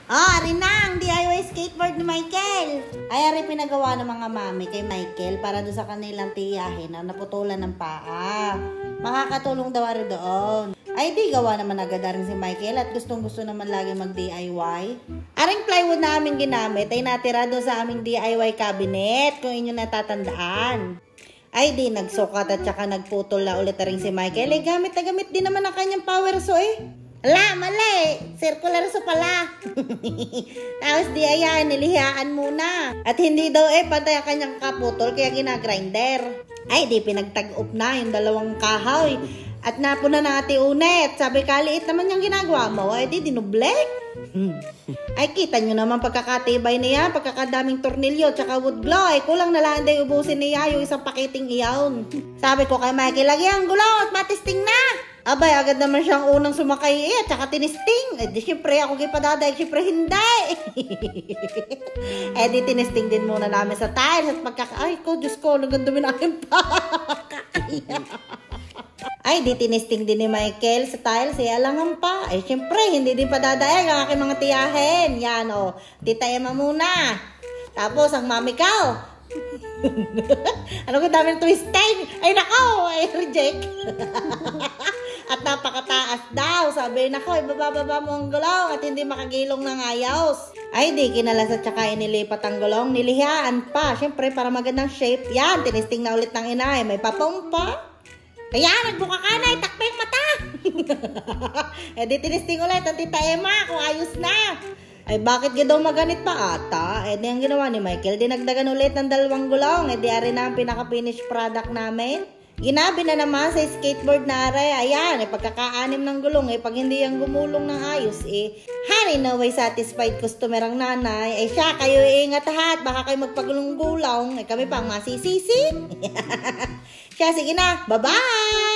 Ari na ang DIY skateboard ni Michael. Ay, ari pinagawa ng mga mami kay Michael para doon sa kanilang tiyahin na naputulan ng paa. Makakatulong daw ari doon. Ay, di gawa naman agad rin si Michael at gustong-gusto naman lagi mag-DIY. Aring plywood na aming ginamit ay natira doon sa aming DIY cabinet kung inyo natatandaan. Ay, di nagsukat at saka nagputol na ulit rin si Michael. Gamit na gamit din naman ang kanyang power saw eh. Ala, mali. Circular saw pala. Tapos di ayan, nilihiyaan muna. At hindi daw pantay ang kanyang kaputol kaya ginagrinder. Ay, di pinagtag-up na yung dalawang kahoy. At napuna na ati unet. Sabi, kaliit naman yung ginagawa mo. Ay, di dinublek. Ay, kita nyo naman pagkakatibay niya, pagkakadaming tornilyo, tsaka wood glow. Ay, kulang na lang din ubusin niya yung isang pakiting iyawn. Sabi ko kay Mikey, lagi ang gulong at matisting na. Abay, agad naman siyang unang sumakay at saka tinisting. Eh, di syempre ako gipadada, syempre hindi. Eh, di tinisting din muna namin sa tiles at ay ko, Diyos ko, nagandumi na aking pakakaya. Ay, di tinisting din ni Michael sa tiles, alangan pa. Eh, syempre, hindi din padadaig ang aking mga tiyahin. Yan, o. Tita Emma muna. Tapos, ang mami ko. Ano ko daming twisting? Ay, nako! Ay, reject. At napakataas daw. Sabi, nako, ibababa mo ang gulong at hindi makagilong ng ayos. Ay, di kinalas at saka inilipat ang gulong. Nilihiyaan pa. Syempre, para magandang shape. Yan, tinisting na ulit ng inay. May papumpa. Kaya, nagbuka ka na, itakpa yung mata. Eh, di tinisting ulit ang Tita Emma kung ayos na. Ay, bakit daw maganit pa ata? Eh, di ang ginawa ni Michael, dinagdagan ulit ng 2 gulong. Eh, di ari na ang pinaka-finish product namin. Ginabi na naman sa skateboard na aray. Ayan, pagkaka-anim ng gulong, pag hindi yung gumulong ng ayos, hari na way satisfied customer ang nanay. Siya, kayo ingat lahat, baka kayo magpagulong-gulong. Kami pang masisisi. Siya, sige na, bye-bye!